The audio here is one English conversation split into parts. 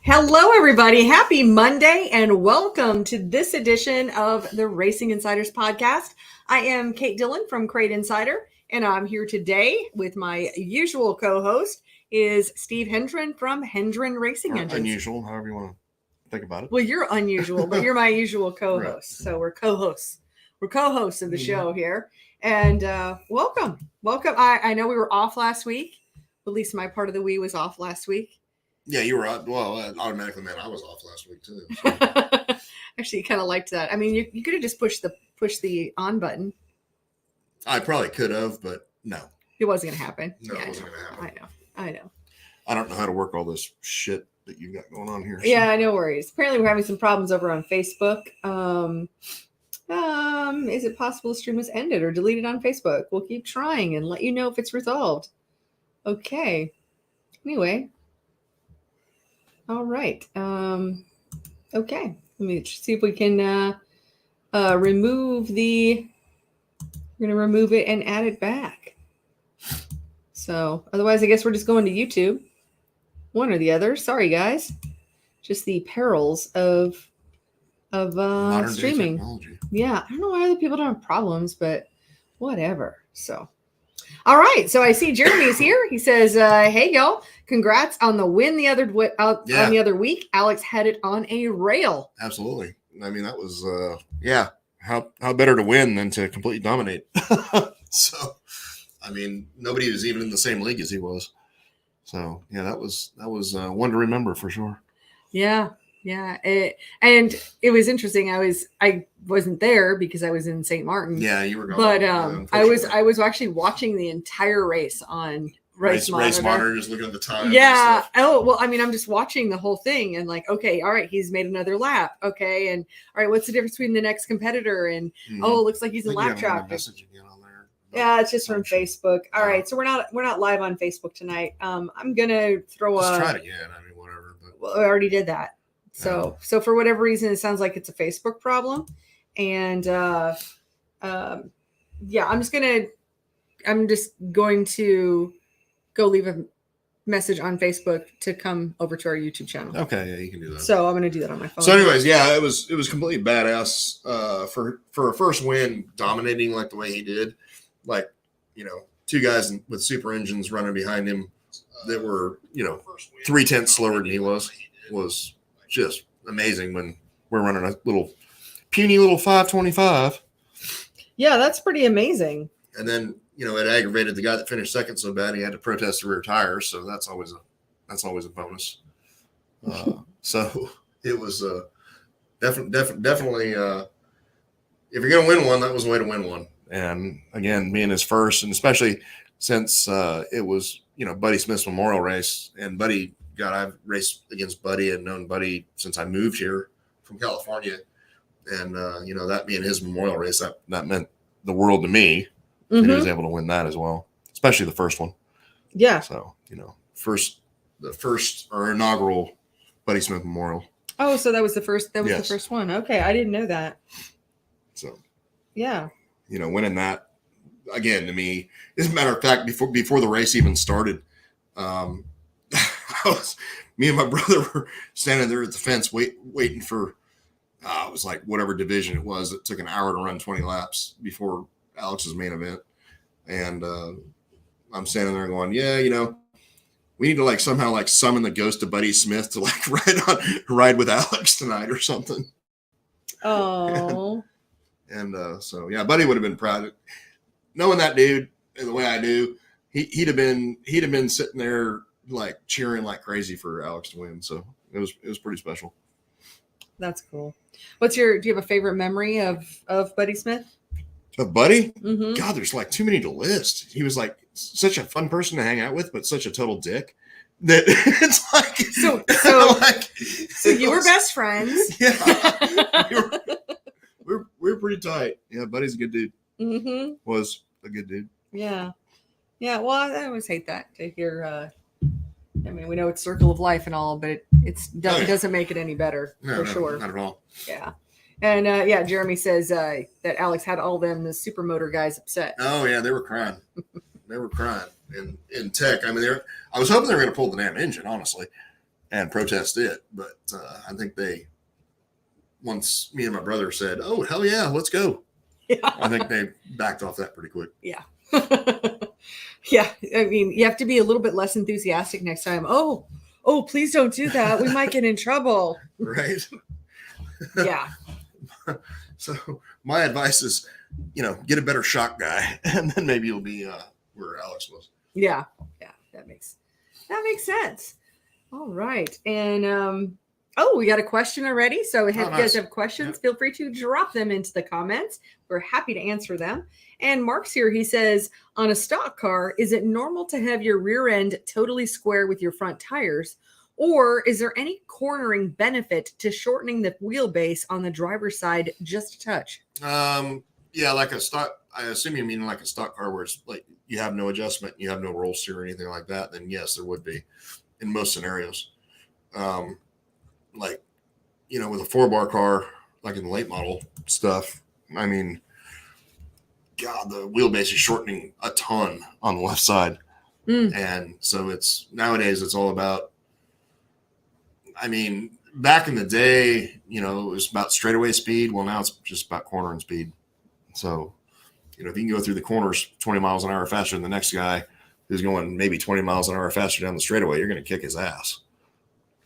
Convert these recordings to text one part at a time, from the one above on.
Hello, everybody. Happy Monday and welcome to this edition of the Racing Insiders podcast. I am Kate Dillon from Crate Insider, and I'm here today with my usual co-host is Steve Hendren from Hendren Racing Engines. Unusual, however you want to think about it. Well, you're unusual, but you're my usual co-host. Right. So we're co-hosts. We're co-hosts of the show here. And welcome. I know we were off last week. At least my part of the we was off last week. Yeah, you were out. Well, automatically meant I was off last week too. So. Actually, you kind of liked that. I mean, you could have just pushed the on button. I probably could have, but no. It wasn't going to happen. No, it wasn't going to happen. I know. I don't know how to work all this shit that you've got going on here. So. Yeah, no worries. Apparently, we're having some problems over on Facebook. Is it possible the stream was ended or deleted on Facebook? We'll keep trying and let you know if it's resolved. Okay. Anyway. All right. Okay. Let me see if we can remove the. We're going to remove it and add it back. So otherwise, I guess we're just going to YouTube. One or the other. Sorry, guys. Just the perils of streaming. Yeah, I don't know why other people don't have problems, but whatever. So. All right, so I see Jeremy's here. He says, "Hey y'all, congrats on the win the other week. Alex had it on a rail." Absolutely. I mean, that was How better to win than to completely dominate? So, I mean, nobody was even in the same league as he was. So yeah, that was one to remember for sure. Yeah. Yeah, and it was interesting. I wasn't there because I was in St. Martin. Yeah, you were gone. But I was actually watching the entire race on Race Monitor, just looking at the time. Yeah. Oh well, I mean, I'm just watching the whole thing and like, okay, all right, he's made another lap. Okay, and all right, what's the difference between the next competitor? And oh, it looks like he's in lap traffic. Yeah, it's just from Facebook. All right, so we're not live on Facebook tonight. I'm gonna throw just try it again. I mean, whatever. But. Well, I already did that. So for whatever reason, it sounds like it's a Facebook problem. And I'm just going to go leave a message on Facebook to come over to our YouTube channel. Okay, yeah, you can do that. So I'm going to do that on my phone. So anyways, yeah, it was completely badass for a first win, dominating like the way he did. Like, two guys with super engines running behind him that were, 0.3 slower than he was just amazing when we're running a puny little 525. Yeah, that's pretty amazing. And then, it aggravated the guy that finished second so bad he had to protest the rear tires. So that's always a bonus. So it was definitely if you're going to win one, that was the way to win one. And again, being his first, and especially since it was, Buddy Smith's memorial race, and Buddy. God, I've raced against Buddy and known Buddy since I moved here from California. And, that being his memorial race, that meant the world to me. Mm-hmm. And he was able to win that as well, especially the first one. Yeah. So, the first or inaugural Buddy Smith memorial. Oh, so that was the first one. Okay. I didn't know that. So, yeah. Winning that again to me, as a matter of fact, before the race even started, me and my brother were standing there at the fence waiting for it was like whatever division it was. It took an hour to run 20 laps before Alex's main event. And I'm standing there going, yeah, we need to somehow summon the ghost of Buddy Smith to ride with Alex tonight or something. Oh. And so yeah, Buddy would have been proud. Knowing that dude and the way I do, he'd have been sitting there cheering like crazy for Alex to win. So it was pretty special. That's cool. Do you have a favorite memory of Buddy Smith? Of Buddy? Mm-hmm. God, there's too many to list. He was such a fun person to hang out with, but such a total dick that it's so you were best friends. Yeah. we were pretty tight. Yeah. Buddy's a good dude. Mm-hmm. Was a good dude. Yeah. Yeah. Well, I always hate that to hear, I mean, we know it's circle of life and all, but it doesn't make it any better for sure. Not at all. Yeah. And Jeremy says that Alex had all the supermotor guys upset. Oh yeah, they were crying. They were crying in tech. I mean, I was hoping they were going to pull the damn engine, honestly. and protest it. But I think once me and my brother said, "Oh, hell yeah, let's go," Yeah. I think they backed off that pretty quick. Yeah. Yeah. I mean, you have to be a little bit less enthusiastic next time. Oh, please don't do that. We might get in trouble. Right. Yeah. So my advice is, get a better shock guy, and then maybe you'll be where Alex was. Yeah. Yeah. That makes sense. All right. And we got a question already. So if you guys have questions, feel free to drop them into the comments. We're happy to answer them. And Mark's here. He says, on a stock car, is it normal to have your rear end totally square with your front tires? Or is there any cornering benefit to shortening the wheelbase on the driver's side just a touch? Yeah, like a stock. I assume you mean like a stock car where it's like you have no adjustment, you have no roll steer or anything like that. Then yes, there would be in most scenarios. Like, with a 4-bar car, like in the late model stuff, I mean, God, the wheelbase is shortening a ton on the left side. And so nowadays it's all about, back in the day, it was about straightaway speed. Well, now it's just about cornering speed. So, if you can go through the corners 20 miles an hour faster than the next guy who's going maybe 20 miles an hour faster down the straightaway, you're going to kick his ass.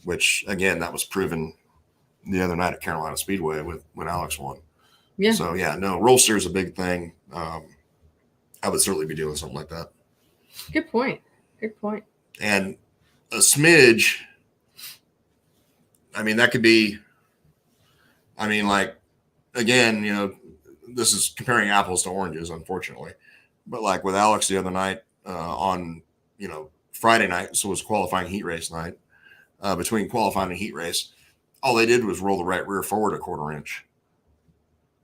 Which, again, that was proven the other night at Carolina Speedway when Alex won. Yeah. So, yeah, no, roll steer is a big thing. I would certainly be doing something like that. Good point. And a smidge, that could be, like, again, this is comparing apples to oranges, unfortunately. But like with Alex the other night on, Friday night, so it was qualifying heat race night. Between qualifying and heat race, all they did was roll the right rear forward 1/4 inch.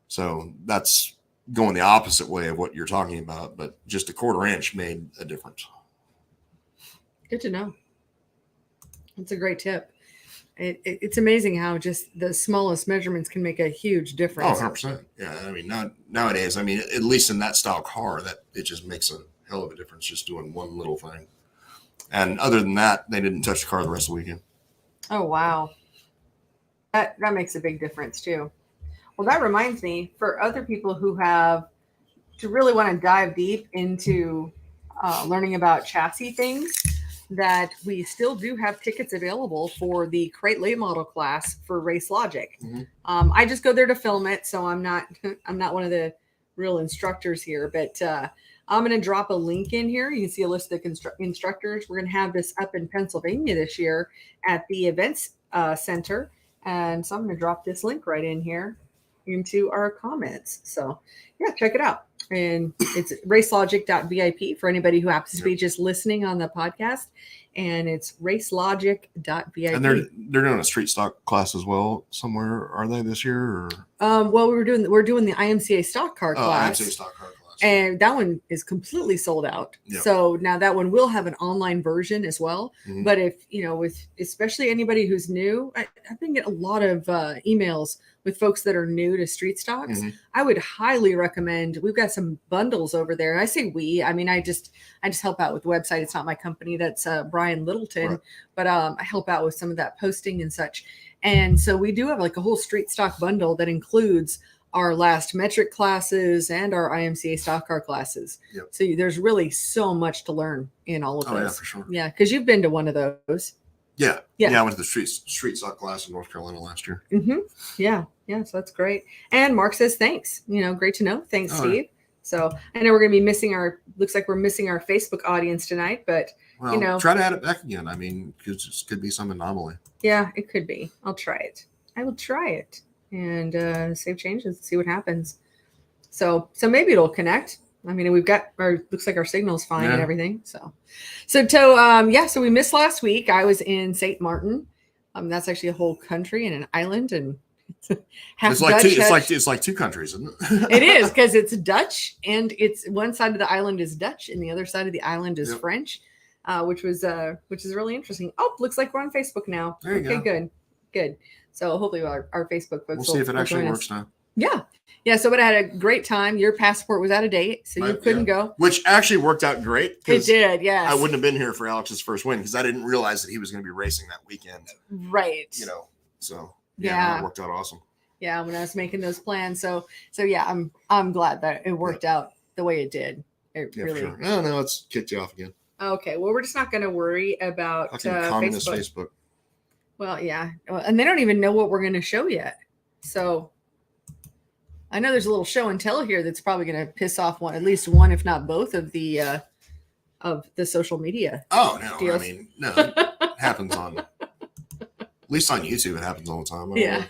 So that's going the opposite way of what you're talking about, but just 1/4 inch made a difference. Good to know. That's a great tip. It's amazing how just the smallest measurements can make a huge difference. 100%. Yeah, nowadays, at least in that style car, that it just makes a hell of a difference just doing one little thing. And other than that, they didn't touch the car the rest of the weekend. Oh, wow. That makes a big difference too. Well, that reminds me, for other people who really want to dive deep into learning about chassis things, that we still do have tickets available for the Crate late model class for Race Logic. Mm-hmm. I just go there to film it, so I'm not one of the real instructors here, but I'm going to drop a link in here. You can see a list of the instructors. We're going to have this up in Pennsylvania this year at the events center. And so I'm going to drop this link right in here into our comments. So yeah, check it out. And it's racelogic.vip for anybody who happens to be just listening on the podcast. And it's racelogic.vip. And they're doing a street stock class as well somewhere. Are they this year? Or? Well, we're doing the IMCA stock car class. IMCA stock car class. And that one is completely sold out. Yep. So now that one will have an online version as well. Mm-hmm. But if, with especially anybody who's new, I've been getting a lot of emails with folks that are new to street stocks. Mm-hmm. I would highly recommend, we've got some bundles over there. I say I just help out with the website. It's not my company. That's Brian Littleton, right. But I help out with some of that posting and such. And so we do have like a whole street stock bundle that includes our last metric classes and our IMCA stock car classes. Yep. So there's really so much to learn in all of those. Yeah, for sure. Yeah, because you've been to one of those. Yeah. I went to the street stock class in North Carolina last year. Mm-hmm. Yeah, so that's great. And Mark says thanks. Great to know. Thanks, Steve. Right. So I know we're going to be looks like we're missing our Facebook audience tonight, but try to add it back again. Because this could be some anomaly. Yeah, it could be. I'll try it. I will try it. And save changes, see what happens. So maybe it'll connect. We've got looks like our signal's fine and everything. So we missed last week. I was in St. Martin. That's actually a whole country and an island, and it's like two countries, isn't it? It is, because it's Dutch, and it's one side of the island is Dutch and the other side of the island is French, which is really interesting. Oh, looks like we're on Facebook now. There you go. Good. So hopefully our Facebook folks we'll see if it actually works now. Yeah. Yeah, so but I had a great time. Your passport was out of date, so you couldn't go. Which actually worked out great. It did, yes. I wouldn't have been here for Alex's first win because I didn't realize that he was going to be racing that weekend. Right. So yeah, it worked out awesome. Yeah, when I was making those plans. So yeah, I'm glad that it worked out the way it did. It really. For sure. Oh no, it's kicked you off again. Okay, well, we're just not going to worry about communist Facebook. Well, yeah, and they don't even know what we're going to show yet. So I know there's a little show and tell here that's probably going to piss off at least one, if not both, of the social media. Oh no, deals. I mean, no, it happens on. At least on YouTube, it happens all the time. Yeah,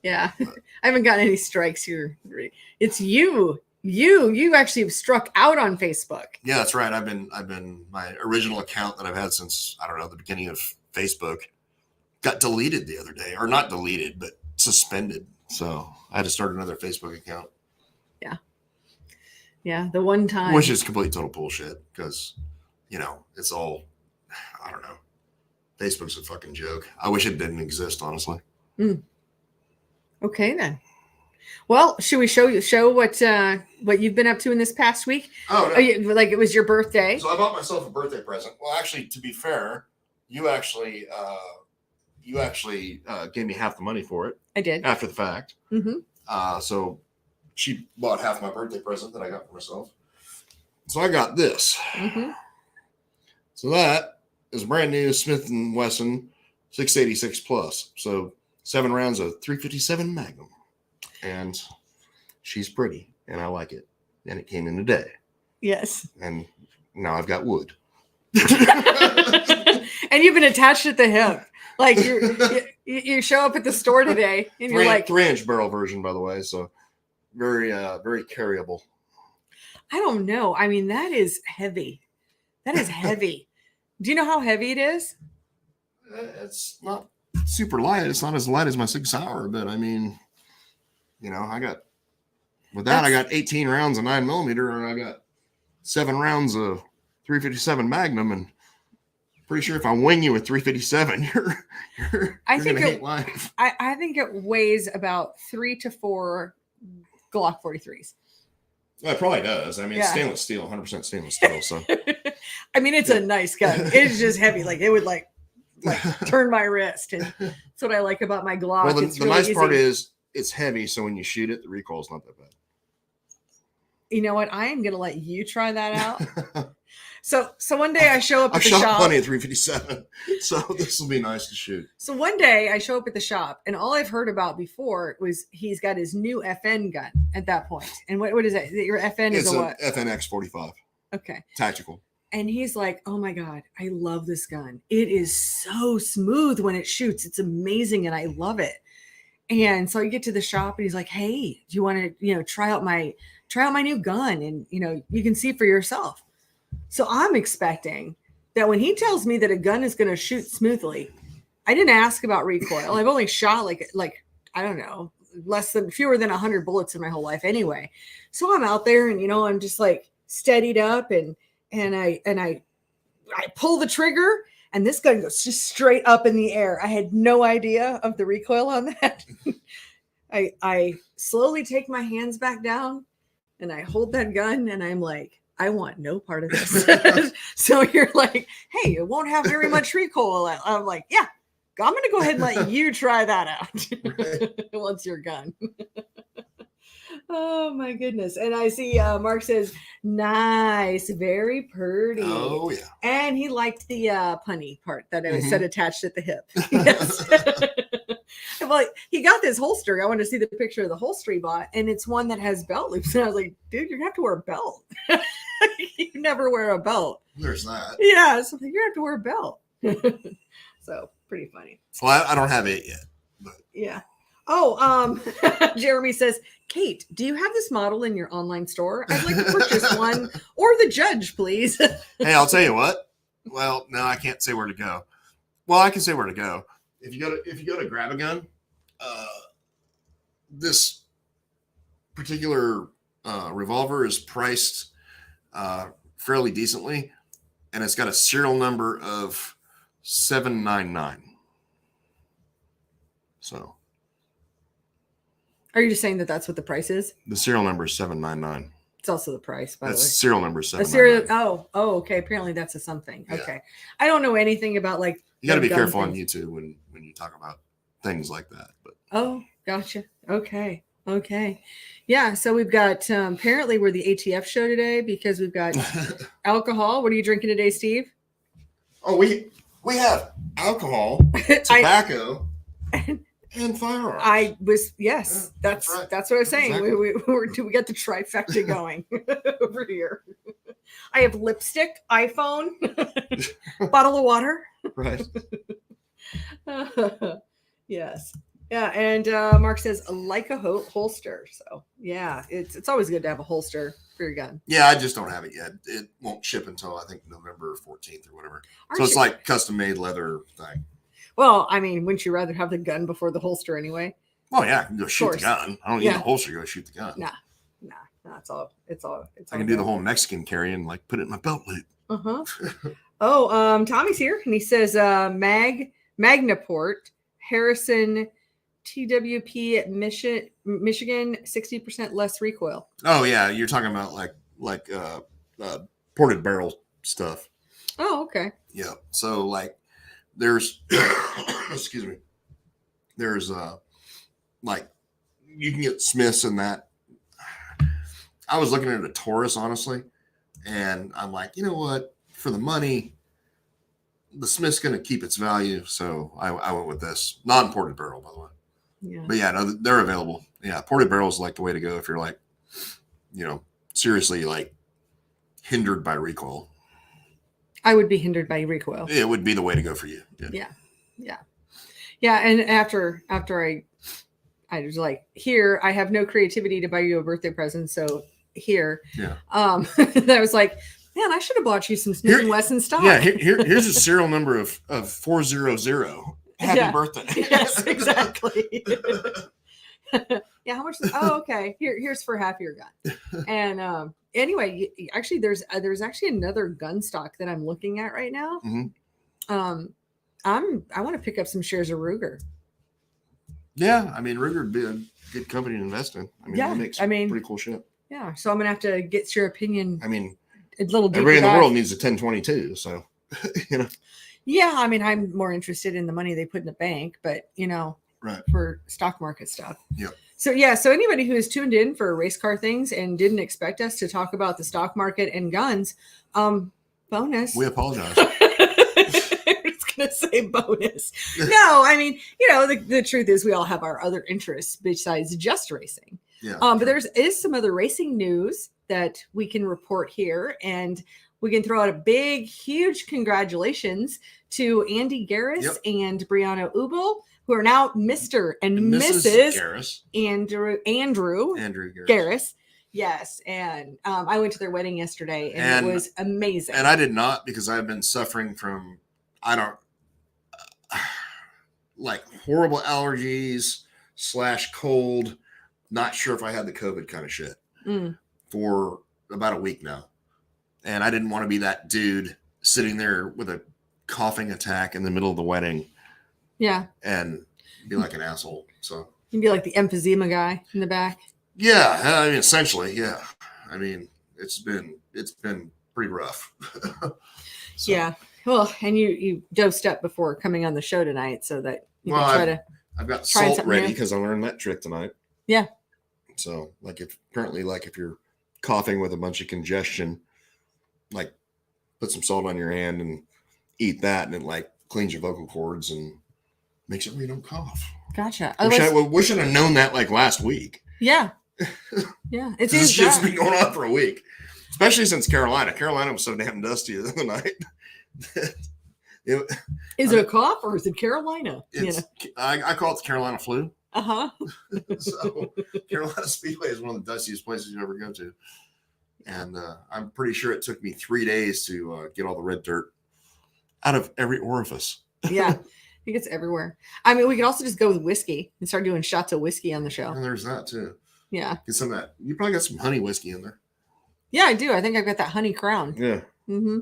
yeah. I haven't gotten any strikes here. It's you. You actually have struck out on Facebook. Yeah, that's right. I've been my original account that I've had since, I don't know, the beginning of Facebook got deleted the other day, or not deleted, but suspended. So I had to start another Facebook account. Yeah. Yeah. The one time. Which is complete total bullshit because, it's all, I don't know. Facebook's a fucking joke. I wish it didn't exist, honestly. Okay, then. Well, should we show what you've been up to in this past week? Oh, no. Like it was your birthday. So I bought myself a birthday present. Well, actually, to be fair, you actually gave me half the money for it. I did. After the fact. Mm-hmm. So she bought half my birthday present that I got for myself. So I got this. Mm-hmm. So that is brand new Smith & Wesson 686 Plus. So 7 rounds of 357 Magnum. And she's pretty, and I like it. And it came in today. Yes. And now I've got wood. And you've been attached at the hip. Like you show up at the store today, and you're like 3-inch barrel version, by the way. So very very carryable. I don't know. I mean, that is heavy. That is heavy. Do you know how heavy it is? It's not super light. It's not as light as my 6 Hour, but I mean, I got 18 rounds of 9mm, and I got 7 rounds of 357 Magnum, and pretty sure if I wing you with 357, you're gonna hate life. I think it weighs about 3 to 4 Glock 43s. Well, it probably does. I mean, it's stainless steel, 100% stainless steel. So, I mean, it's a nice gun. It's just heavy. Like it would like turn my wrist, and that's what I like about my Glock. Well, the really nice part is it's heavy, so when you shoot it, the recoil is not that bad. You know what? I am going to let you try that out. So one day I show up at the shop. I've shot plenty of 357, so this will be nice to shoot. So one day I show up at the shop, and all I've heard about before was he's got his new FN gun at that point. And what is that? Your FN is a what? FNX 45. Okay. Tactical. And he's like, oh my God, I love this gun. It is so smooth when it shoots. It's amazing, and I love it. And so I get to the shop, and he's like, hey, do you want to, try out my new gun? And, you can see for yourself. So I'm expecting that when he tells me that a gun is going to shoot smoothly, I didn't ask about recoil. I've only shot like, I don't know, fewer than 100 bullets in my whole life anyway. So I'm out there, and, I'm just like steadied up, and I pull the trigger, and this gun goes just straight up in the air. I had no idea of the recoil on that. I slowly take my hands back down, and I hold that gun, and I'm like, I want no part of this. So you're like, hey, it won't have very much recoil. I'm like, yeah, I'm going to go ahead and let you try that out. Right. Once you're gun. Oh my goodness. And I see Mark says, nice, very pretty. Oh yeah. And he liked the punny part that I said attached at the hip. Yes. Well, he got this holster. I want to see the picture of the holster he bought, and it's one that has belt loops. And I was like, dude, you're gonna have to wear a belt. You never wear a belt. There's that. Yeah, so you're gonna have to wear a belt. So pretty funny. Well, I don't have it yet. But. Yeah. Oh, Jeremy says, Kate, do you have this model in your online store? I'd like to purchase one, or the judge, please. Hey, I'll tell you what. Well, no, I can't say where to go. Well, I can say where to go. If you go to grab a gun, this particular revolver is priced fairly decently, and it's got a serial number of 799. So Are you just saying that that's what the price is? The serial number is 799. It's also the price, by the way. Serial number is A serial. 799. Oh, okay. Apparently that's a something. Yeah. Okay. I don't know anything about like. You got to be careful things. on YouTube when you talk about things like that. But oh, gotcha. Okay. Yeah. So we've got apparently we're the ATF show today because we've got alcohol. What are you drinking today, Steve? Oh, we have alcohol, tobacco, and firearms. Yes. Yeah, that's what I was saying. Exactly. We got the trifecta going over here. I have lipstick, iPhone, bottle of water. Right. Yes. Yeah. And Mark says like a holster. So yeah, it's always good to have a holster for your gun. Yeah, I just don't have it yet. It won't ship until I think November 14th or whatever. So it's like custom made leather thing. Well, I mean, wouldn't you rather have the gun before the holster anyway? Oh yeah, I can go shoot the gun. I don't need the holster to go shoot the gun. Nah, it's all. I can do the whole Mexican carry and like put it in my belt loop. Oh, Tommy's here and he says Magnaport Harrison TWP Michigan 60% less recoil. Oh yeah, you're talking about like ported barrel stuff. Oh, okay. Yeah. So like there's excuse me. There's like you can get Smiths in that. I was looking at a Taurus, honestly, and I'm like, you know what? For the money, the Smith's going to keep its value, so I went with this non-ported barrel, by the way. Yeah. But yeah, no, they're available. Yeah, ported barrel is like the way to go if you're like, seriously like hindered by recoil. I would be hindered by recoil. It would be the way to go for you. Yeah. And after I was like, here, I have no creativity to buy you a birthday present, so here. Yeah. I was like, man, I should have bought you some Smith & Wesson stock. Yeah, here's a serial number of 400. Happy birthday. Yes, exactly. Yeah, how much? Okay. Here's for half your gun. And anyway, actually, there's actually another gun stock that I'm looking at right now. Mm-hmm. I want to pick up some shares of Ruger. Yeah, I mean Ruger would be a good company to invest in. I mean, they make pretty cool shit. Yeah, so I'm gonna have to get your opinion. I mean, a little deeper. Everybody in the world needs a 1022, so Yeah, I mean, I'm more interested in the money they put in the bank, but right, for stock market stuff. Yeah. So anybody who is tuned in for race car things and didn't expect us to talk about the stock market and guns, bonus. We apologize. To say bonus. No, I mean, the truth is we all have our other interests besides just racing. Yeah. But there is some other racing news that we can report here, and we can throw out a big, huge congratulations to Andy Garris and Brianna Ubel, who are now Mr. and Mrs. Garris. Andrew Garris. Yes, and I went to their wedding yesterday, and it was amazing. And I did not, because I've been suffering from like horrible allergies / cold. Not sure if I had the COVID kind of shit for about a week now. And I didn't want to be that dude sitting there with a coughing attack in the middle of the wedding. Yeah. And be like an asshole. So you'd be like the emphysema guy in the back. Yeah. I mean, essentially. Yeah. I mean, it's been pretty rough. So. Yeah. Well, and you dosed up before coming on the show tonight so that you can try to. I've got salt ready because I learned that trick tonight. Yeah. So if you're coughing with a bunch of congestion, like put some salt on your hand and eat that, and it like cleans your vocal cords and makes it where you don't cough. Gotcha. Wish I'd have known that like last week. Yeah. Yeah. This shit's been going on for a week, especially since Carolina. Carolina was so damn dusty the other night. Is it a cough or is it Carolina? I call it the Carolina flu. So Carolina Speedway is one of the dustiest places you ever go to. And I'm pretty sure it took me 3 days to get all the red dirt out of every orifice. Yeah, I think it's everywhere. I mean, we could also just go with whiskey and start doing shots of whiskey on the show. And there's that too. Yeah. Get some of that. You probably got some honey whiskey in there. Yeah, I do. I think I've got that honey crown. Yeah. Mm-hmm.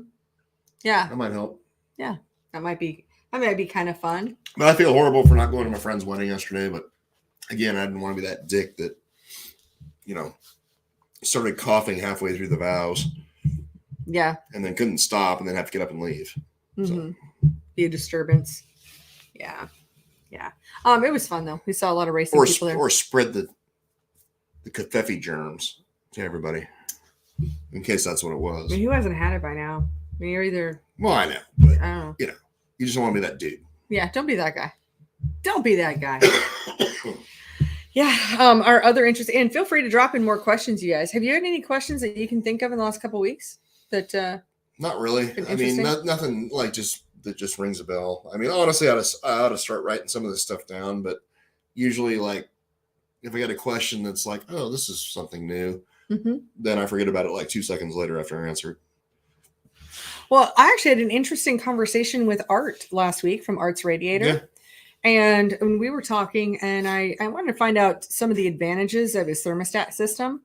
Yeah. That might help. Yeah. That might be kind of fun. But I feel horrible for not going to my friend's wedding yesterday, but again, I didn't want to be that dick that, started coughing halfway through the valves. Yeah. And then couldn't stop and then have to get up and leave. Mm-hmm. Be a disturbance. Yeah. Yeah. It was fun though. We saw a lot of racing people there. Or spread the Covfefe germs to everybody. In case that's what it was. I mean, who hasn't had it by now? I mean, you're either... Well, I know. But, I don't know. You just don't want to be that dude. Yeah, don't be that guy. Don't be that guy. Yeah. Our other interest, and feel free to drop in more questions, you guys. Have you had any questions that you can think of in the last couple of weeks? That not really. I mean, nothing like that just rings a bell. I mean, honestly, I ought to start writing some of this stuff down, but usually, like, if I got a question that's like, oh, this is something new, then I forget about it like 2 seconds later after I answer it. Well, I actually had an interesting conversation with Art last week from Art's Radiator. Yeah. And when we were talking, and I wanted to find out some of the advantages of his thermostat system.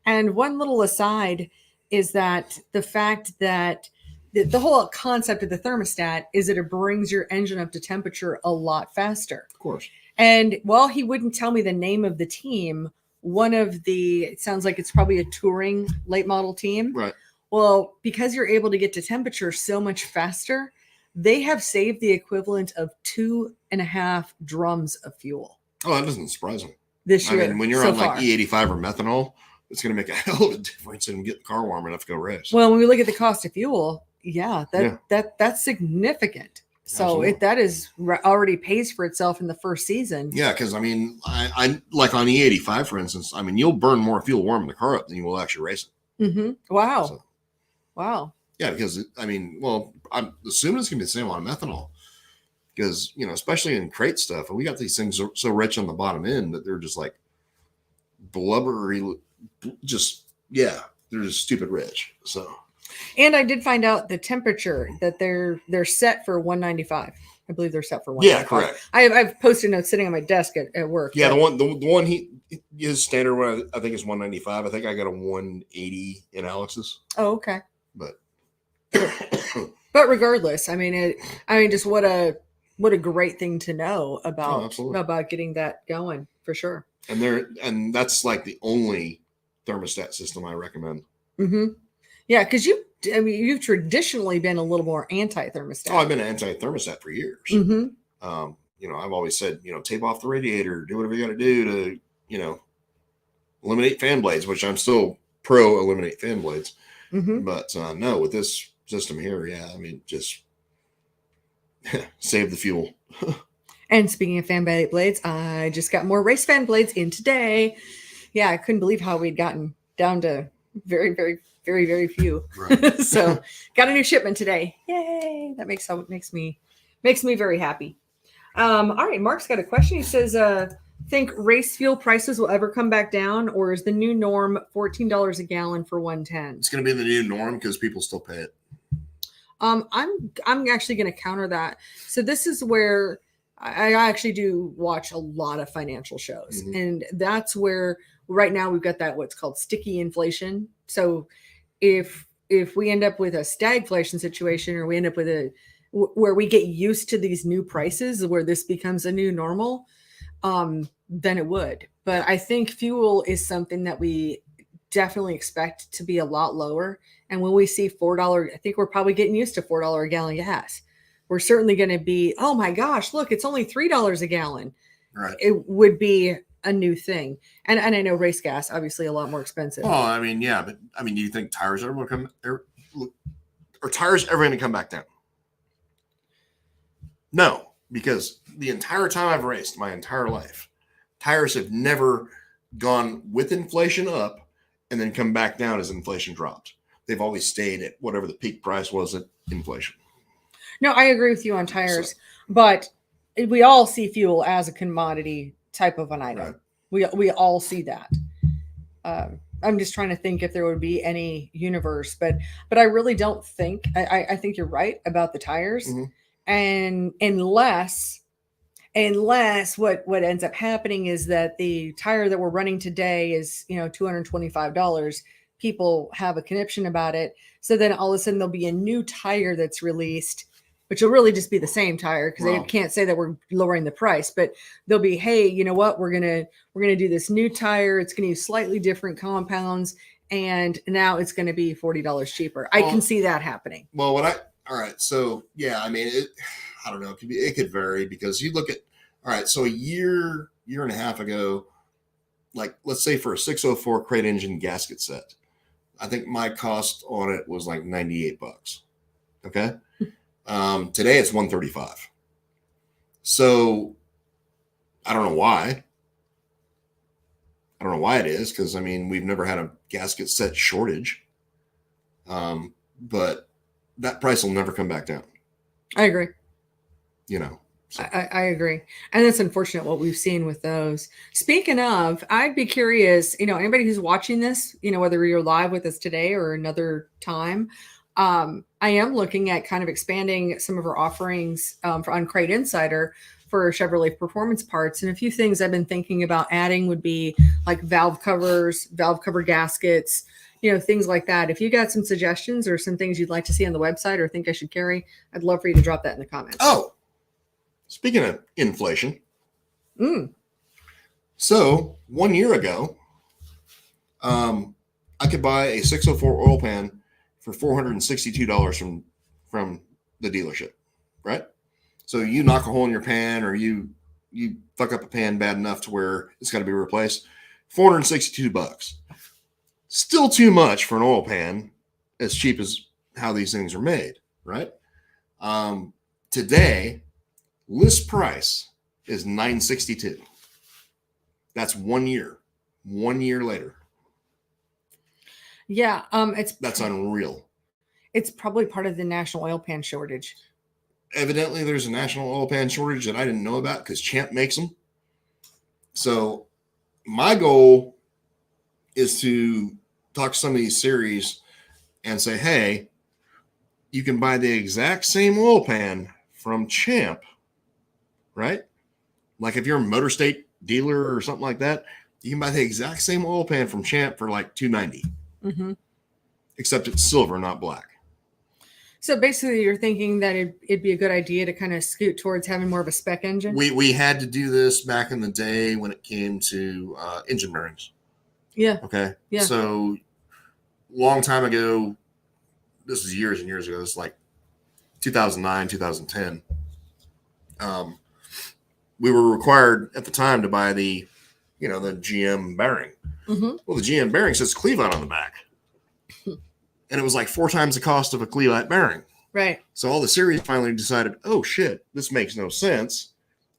And one little aside is that the fact that the whole concept of the thermostat is that it brings your engine up to temperature a lot faster. Of course. And while he wouldn't tell me the name of the team, it sounds like it's probably a touring late model team. Right. Well, because you're able to get to temperature so much faster, they have saved the equivalent of 2.5 drums of fuel. Oh, that doesn't surprise me. This year. I mean, when you're on like E85 or methanol, it's going to make a hell of a difference in getting the car warm enough to go race. Well, when we look at the cost of fuel, that's significant. So that is already pays for itself in the first season. Yeah, because I mean, I like on E85, for instance. I mean, you'll burn more fuel warming the car up than you will actually race it. Mm-hmm. Wow. So, wow. Yeah, because I'm assuming it's gonna be the same on methanol. Because especially in crate stuff, we got these things so rich on the bottom end that they're just like blubbery. They're just stupid rich. So. And I did find out the temperature that they're set for 195. I believe they're set for 195. Yeah, correct. I've Post-it notes sitting on my desk at work. Yeah, the one his standard one I think is 195. I think I got a 180 in Alex's. Oh, okay. But regardless, I mean just what a great thing to know about getting that going for sure. And that's like the only thermostat system I recommend. Mm-hmm. Yeah, because you've traditionally been a little more anti-thermostat. Oh, I've been anti-thermostat for years. Mm-hmm. I've always said, tape off the radiator, do whatever you got to do to, eliminate fan blades, which I'm still pro eliminate fan blades. Mm-hmm. But no, with this system here, just save the fuel. And speaking of fan blades, I just got more race fan blades in today. Yeah, I couldn't believe how we'd gotten down to very, very, very, very few. Right. So got a new shipment today. Yay. That makes me very happy. All right. Mark's got a question. He says, think race fuel prices will ever come back down, or is the new norm $14 a gallon for 110? It's going to be the new norm because people still pay it. I'm actually going to counter that. So this is where I actually do watch a lot of financial shows. Mm-hmm. And that's where right now we've got that what's called sticky inflation. So if we end up with a stagflation situation, or we end up with where we get used to these new prices, where this becomes a new normal, then it would. But I think fuel is something that we definitely expect to be a lot lower. And when we see $4, I think we're probably getting used to $4 a gallon gas. We're certainly going to be, oh my gosh, look, it's only $3 a gallon. Right. It would be a new thing. And I know race gas, obviously a lot more expensive. Oh, I mean, yeah. But I mean, do you think tires are going to are tires ever going to come back down? No, because the entire time I've raced my entire life, tires have never gone with inflation up and then come back down as inflation dropped. They've always stayed at whatever the peak price was at inflation. No, I agree with you on tires, but we all see fuel as a commodity type of an item. Right. We all see that. I'm just trying to think if there would be any universe, but I really don't think. I think you're right about the tires, mm-hmm. and unless what ends up happening is that the tire that we're running today is $225. People have a conniption about it, so then all of a sudden there'll be a new tire that's released which will really just be the same tire because Well, they can't say that we're lowering the price, but they'll be, hey, you know what? We're gonna do this new tire. It's gonna use slightly different compounds, and now it's gonna be $40 cheaper. I can see that happening. Well, all right, so yeah, I mean, I don't know, it could vary because you look at, all right, so a year and a half ago, like let's say for a 604 crate engine gasket set, I think my cost on it was like $98. Okay. Today it's $135. So I don't know why. I don't know why it is, because I mean we've never had a gasket set shortage. But that price will never come back down. I agree. You know. So. I agree. And it's unfortunate what we've seen with those. Speaking of, I'd be curious, anybody who's watching this, whether you're live with us today or another time, I am looking at kind of expanding some of our offerings on Crate Insider for Chevrolet performance parts. And a few things I've been thinking about adding would be like valve covers, valve cover gaskets, things like that. If you got some suggestions or some things you'd like to see on the website or think I should carry, I'd love for you to drop that in the comments. Oh, speaking of inflation. So 1 year ago, I could buy a 604 oil pan for $462 from the dealership, right? So you knock a hole in your pan or you fuck up a pan bad enough to where it's got to be replaced, $462. Still too much for an oil pan, as cheap as how these things are made, right? Today, list price is $962. That's 1 year. 1 year later. Yeah, that's unreal. It's probably part of the national oil pan shortage. Evidently, there's a national oil pan shortage that I didn't know about because Champ makes them. So my goal is to talk to some of these series and say, hey, you can buy the exact same oil pan from Champ, right? Like if you're a Motor State dealer or something like that, you can buy the exact same oil pan from Champ for like $290. Mm-hmm. Except it's silver, not black. So basically you're thinking that it'd be a good idea to kind of scoot towards having more of a spec engine? We had to do this back in the day when it came to engine bearings. Yeah. Okay. Yeah. So long time ago, this was years and years ago, it's like 2009, 2010. We were required at the time to buy the GM bearing. Mm-hmm. Well, the GM bearing says Cleveland on the back. And it was like 4 times the cost of a Cleveland bearing. Right. So all the series finally decided, oh shit, this makes no sense.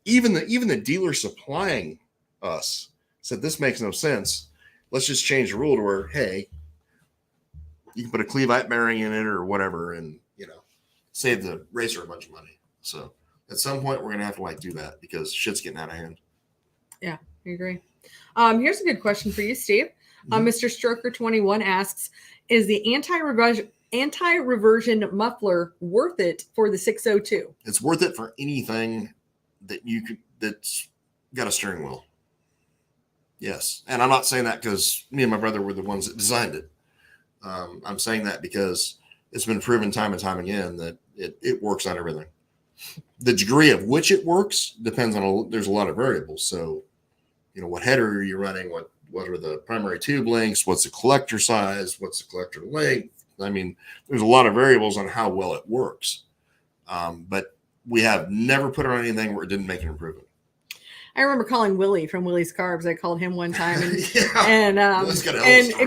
Even the dealer supplying us said this makes no sense. Let's just change the rule to where, hey, you can put a Cleveland bearing in it or whatever, and save the racer a bunch of money. So at some point we're gonna have to do that because shit's getting out of hand. Yeah, I agree. Here's a good question for you, Steve. Mr. Stroker 21 asks, is the anti-reversion muffler worth it for the 602? It's worth it for anything that's got a steering wheel. Yes. And I'm not saying that because me and my brother were the ones that designed it. I'm saying that because it's been proven time and time again that it works on everything. The degree of which it works depends on there's a lot of variables. So, what header are you running? What are the primary tube lengths? What's the collector size? What's the collector length? I mean, there's a lot of variables on how well it works. But we have never put it on anything where it didn't make an improvement. I remember calling Willie from Willie's Carbs. I called him one time, and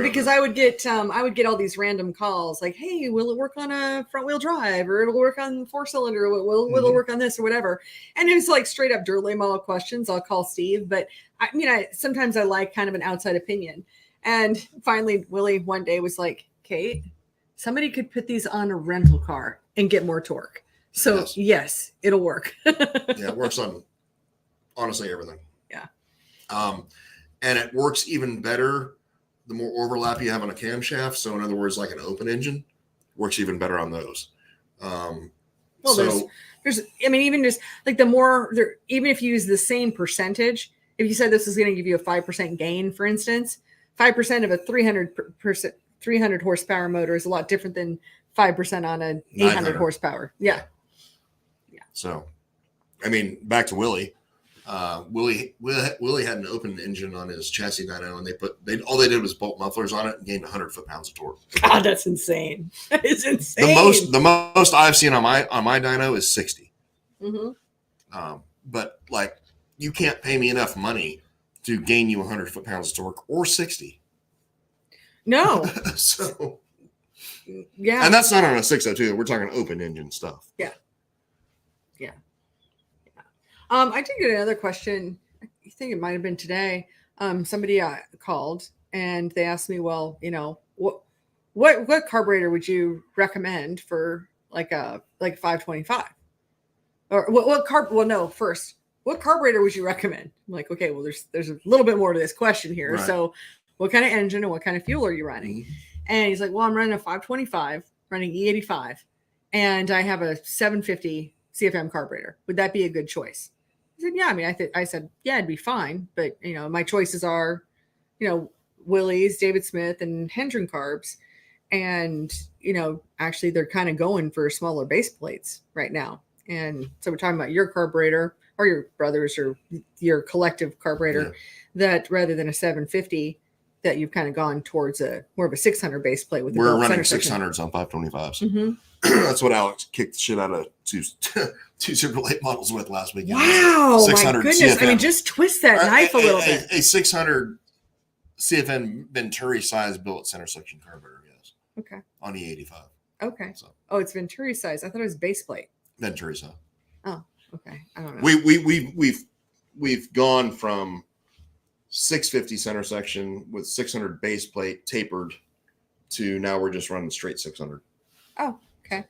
because I would get all these random calls like, "Hey, will it work on a front wheel drive, or it'll work on 4-cylinder? Will it work on this or whatever?" And it was like straight up dirt lame questions. I'll call Steve, but sometimes I like kind of an outside opinion. And finally, Willie one day was like, "Kate, somebody could put these on a rental car and get more torque. So yes it'll work." Yeah, it works on honestly everything. Yeah. And it works even better the more overlap you have on a camshaft. So in other words, like an open engine works even better on those. There's even just like the more there, even if you use the same percentage, if you said this is going to give you a 5% gain, for instance, 5% of a 300 horsepower motor is a lot different than 5% on an 800 horsepower. Yeah. So, I mean, back to Willie. Willie had an open engine on his chassis dyno, and all they did was bolt mufflers on it and gained 100 foot-pounds of torque. God, that's insane. That is insane. The most I've seen on my dyno is 60. Mm-hmm. But like, you can't pay me enough money to gain you 100 foot-pounds of torque or 60. No. So yeah, and that's not on a 602. We're talking open engine stuff. Yeah. I did get another question. I think it might have been today. Somebody called and they asked me, well, what carburetor would you recommend for like 525? Or what carb? Well, no, first, what carburetor would you recommend? I'm like, okay, well, there's a little bit more to this question here. Right. So what kind of engine and what kind of fuel are you running? Mm-hmm. And he's like, well, I'm running a 525, running E85, and I have a 750 CFM carburetor. Would that be a good choice? I said, yeah. I mean, I said, yeah, it'd be fine. But, my choices are, Willys, David Smith, and Hendren carbs. And, actually they're kind of going for smaller base plates right now. And so we're talking about your carburetor or your brother's or your collective carburetor that rather than a 750 that you've kind of gone towards more of a 600 base plate with. We're running 600s on 525s. Mm-hmm. That's what Alex kicked the shit out of two super late models with last weekend. Wow, my goodness. CFM. I mean, just twist that knife a little bit. A 600 CFM Venturi size billet center section carburetor, yes. Okay. On E85. Okay. So. Oh, it's Venturi size. I thought it was base plate. Venturi size. Oh, okay. I don't know. We've gone from 650 center section with 600 base plate tapered to now we're just running straight 600. Oh, okay.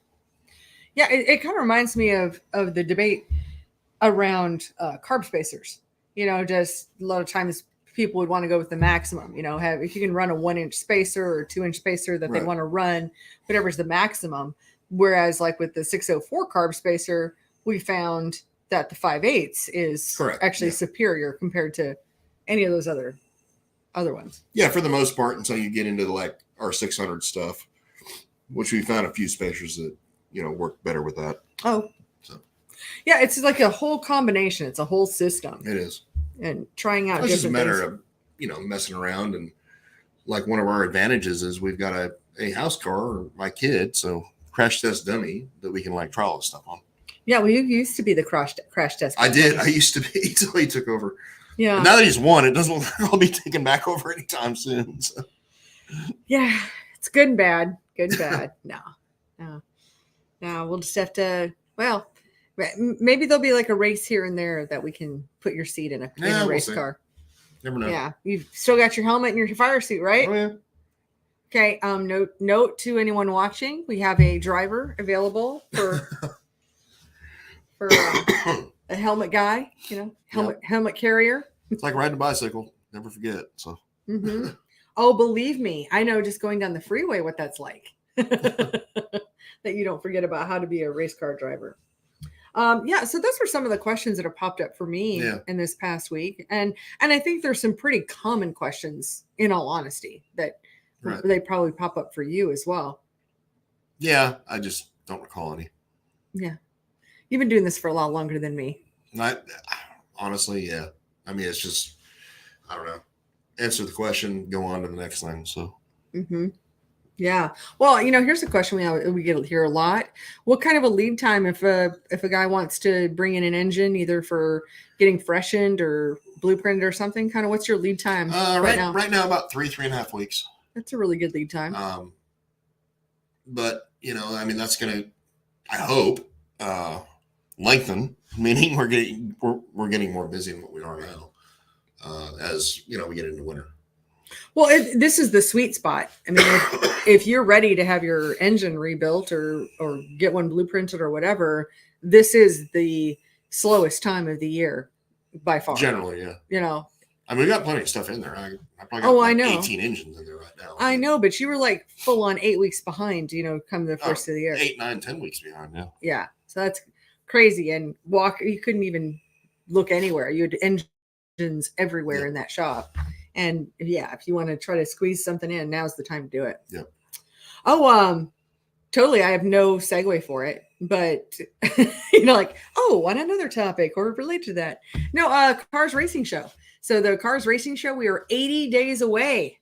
Yeah, it kind of reminds me of the debate around carb spacers. Just a lot of times people would want to go with the maximum. If you can run a 1-inch spacer or 2-inch spacer that they want to run, whatever's the maximum. Whereas like with the 604 carb spacer, we found that the 5/8 is actually superior compared to any of those other ones. Yeah, for the most part, until you get into like our 600 stuff, which we found a few spacers that work better with that. Oh, so yeah, it's like a whole combination. It's a whole system. It is, and trying out. It's just a matter of messing around, and like one of our advantages is we've got a house car or my kid, so crash test dummy that we can like trial this stuff on. Yeah, well, you used to be the crash test. I did. I used to be until he took over. Yeah. And now that he's won, it doesn't look like I'll be taken back over anytime soon. So. Yeah, it's good and bad. Good and bad. No, we'll just have to. Well, maybe there'll be like a race here and there that we can put your seat in a race car. Never know. Yeah, you've still got your helmet and your fire suit, right? Oh, yeah. Okay. Note to anyone watching: we have a driver available for a helmet guy. Helmet carrier. It's like riding a bicycle. Never forget. So. Mm-hmm. Oh, believe me, I know. Just going down the freeway, what that's like. That you don't forget about how to be a race car driver. So those were some of the questions that have popped up for me in this past week, and I think there's some pretty common questions, in all honesty, that they probably pop up for you as well. Yeah, I just don't recall any. Yeah, you've been doing this for a lot longer than me. Honestly, yeah. I mean, it's just, I don't know. Answer the question, go on to the next thing. So. Mm-hmm. Yeah. Well, here's a question we get here a lot. What kind of a lead time if a guy wants to bring in an engine, either for getting freshened or blueprinted or something? Kind of what's your lead time right now? Right now, about 3.5 weeks. That's a really good lead time. But I mean, that's gonna, I hope, lengthen. Meaning we're getting more busy than what we are now, as we get into winter. Well, this is the sweet spot. I mean, if you're ready to have your engine rebuilt or get one blueprinted or whatever, this is the slowest time of the year by far. Generally, yeah. I mean, we got plenty of stuff in there. I probably got I know. 18 engines in there right now. I know, but you were like full on 8 weeks behind, come the first of the year. 8, 9, 10 weeks behind, yeah. Yeah. So that's crazy. And you couldn't even look anywhere. You had engines everywhere in that shop. And if you want to try to squeeze something in, now's the time to do it. Yeah. Oh, totally. I have no segue for it. but like, oh, on another topic or related to that. No, Cars Racing Show. So the Cars Racing Show, we are 80 days away.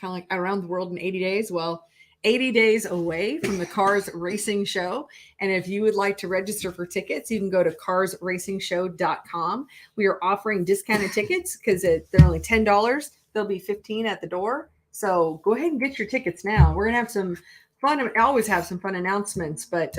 Kind of like around the world in 80 days. Well, 80 days away from the Cars Racing Show. And if you would like to register for tickets, you can go to carsracingshow.com. We are offering discounted tickets because they're only $10. They'll be $15 at the door. So go ahead and get your tickets now. We're going to have some fun. I always have some fun announcements, but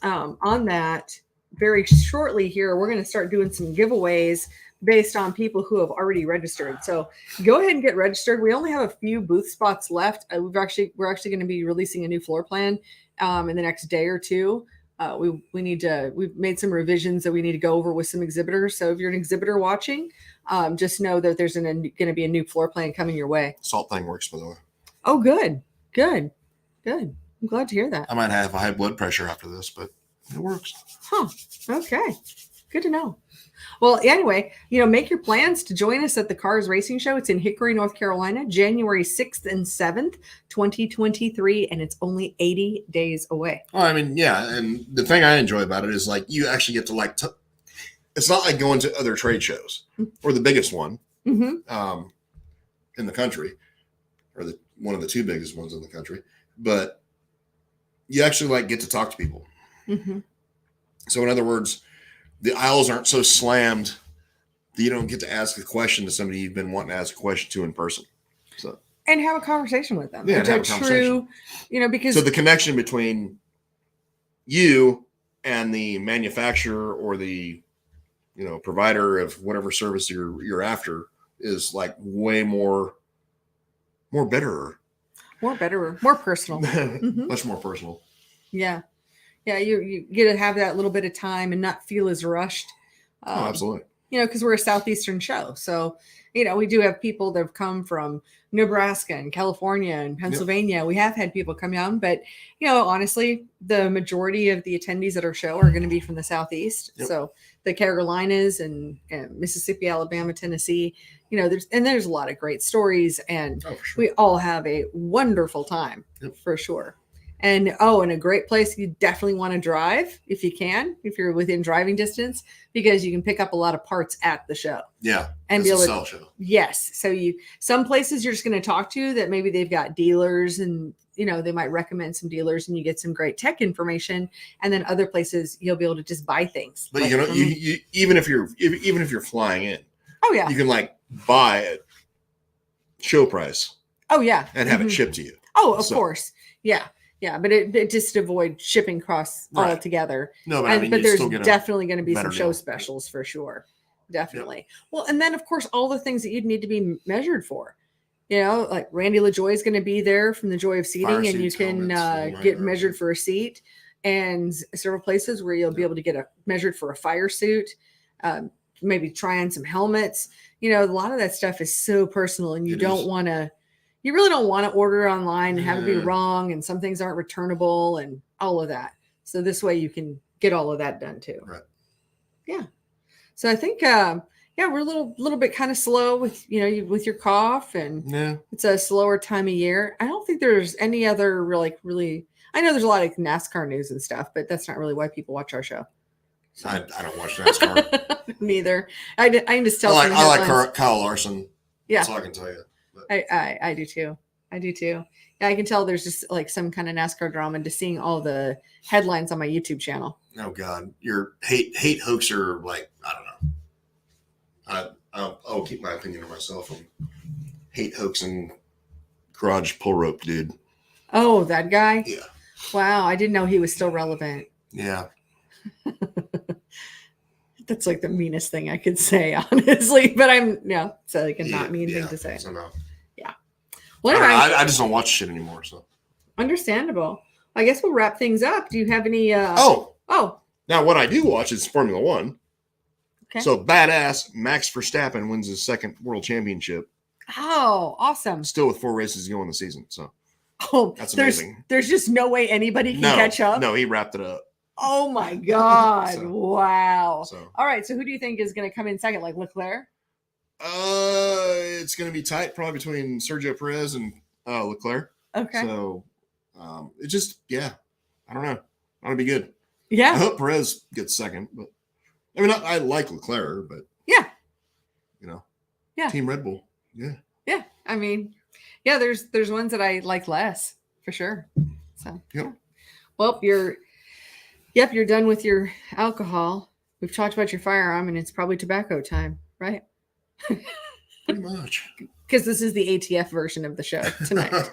on that, very shortly here, we're going to start doing some giveaways based on people who have already registered. So go ahead and get registered. We only have a few booth spots left. We're actually going to be releasing a new floor plan in the next day or two. We've made some revisions that we need to go over with some exhibitors. So if you're an exhibitor watching, just know that there's going to be a new floor plan coming your way. Salt thing works, by the way. Oh, good. I'm glad to hear that. I might have a high blood pressure after this, but it works. Huh. Okay. Good to know. Well, anyway, make your plans to join us at the Cars Racing Show. It's in Hickory, North Carolina, January 6th and 7th, 2023, and it's only 80 days away. Well, I mean, yeah, and the thing I enjoy about it is, like, you actually get to, it's not like going to other trade shows, or the biggest one in the country, or one of the two biggest ones in the country, but you actually, get to talk to people. Mm-hmm. So, in other words, the aisles aren't so slammed that you don't get to ask a question to somebody you've been wanting to ask a question to in person. So, and have a conversation with them. Yeah, have a conversation. Because so the connection between you and the manufacturer or the provider of whatever service you're after is way more better, more personal, much more personal. Yeah. Yeah, you get to have that little bit of time and not feel as rushed. Absolutely. Because we're a Southeastern show. So, we do have people that have come from Nebraska and California and Pennsylvania. Yep. We have had people come down, but, honestly, the majority of the attendees at our show are going to be from the Southeast. Yep. So the Carolinas and Mississippi, Alabama, Tennessee, there's a lot of great stories, and we all have a wonderful time. Yep. For sure. And a great place you definitely want to drive if you can, if you're within driving distance, because you can pick up a lot of parts at the show. Yeah. And be able to sell show. Yes. So some places you're just going to talk to that maybe they've got dealers and, they might recommend some dealers and you get some great tech information. And then other places you'll be able to just buy things. But you even if you're flying in. Oh yeah. You can buy at show price. Oh yeah. And have it shipped to you. Oh, of course. Yeah. Yeah, but it just avoid shipping costs altogether. No, but there's definitely going to be some show specials for sure. Definitely. Yep. Well, and then of course all the things that you'd need to be measured for. Like Randy LaJoy is going to be there from the Joy of Seating, and you can get measured for a seat, and several places where you'll be able to get measured for a fire suit. Maybe try on some helmets. A lot of that stuff is so personal, and you really don't want to order online and have it be wrong, and some things aren't returnable and all of that. So this way you can get all of that done too. Right. Yeah. So I think, we're a little bit kind of slow with, with your cough, and it's a slower time of year. I don't think there's any other really, I know there's a lot of NASCAR news and stuff, but that's not really why people watch our show. So. I don't watch NASCAR. Neither. I can just tell. I like Kyle Larson. Yeah. That's all I can tell you. I do too. Yeah, I can tell there's just some kind of NASCAR drama just seeing all the headlines on my YouTube channel. Oh God, your hate hoaxer, I don't know. I'll keep my opinion to myself on hate hoaxing garage pull rope dude. Oh, that guy? Yeah. Wow, I didn't know he was still relevant. Yeah. That's the meanest thing I could say, honestly. But it's a not mean thing to say. So no. Yeah. Well, anyway, I just don't watch shit anymore. So understandable. I guess we'll wrap things up. Do you have any? Oh. Now what I do watch is Formula One. Okay. So badass Max Verstappen wins his second world championship. Oh, awesome! Still with 4 races to go in the season. So. Oh, that's amazing. There's just no way anybody can catch up. No, he wrapped it up. Oh my God! So, wow. So. All right. So who do you think is going to come in second? Leclerc? It's going to be tight, probably between Sergio Perez and Leclerc. Okay. So, it just I don't know. That'll be good. Yeah. I hope Perez gets second, but I mean, I like Leclerc, but Yeah. Yeah. Team Red Bull. Yeah. Yeah. I mean, yeah, there's ones that I like less for sure. So, yep. Well, you're done with your alcohol. We've talked about your firearm, and it's probably tobacco time, right? Pretty much. Because this is the ATF version of the show tonight. All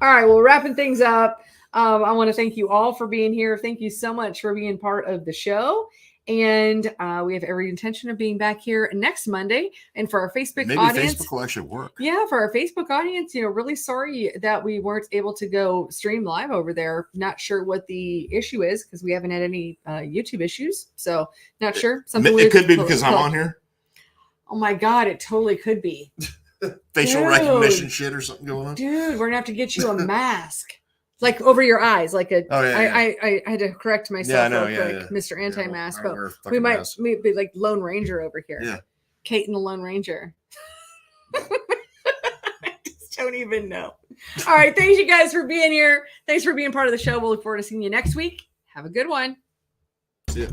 right, well, wrapping things up. I want to thank you all for being here. Thank you so much for being part of the show. And we have every intention of being back here next Monday. And for our Facebook audience, Facebook will actually work. Yeah, for our Facebook audience, really sorry that we weren't able to go stream live over there. Not sure what the issue is because we haven't had any YouTube issues. So not sure. It could be because I'm on here. Oh my God, it totally could be. Facial recognition shit or something going on. Dude, we're gonna have to get you a mask. Like over your eyes, like a. Oh, yeah, I had to correct myself real quick, Mr. Anti-Mask, but we might be like Lone Ranger over here. Yeah, Kate and the Lone Ranger. I just don't even know. All right, thanks you guys for being here. Thanks for being part of the show. We'll look forward to seeing you next week. Have a good one. See ya.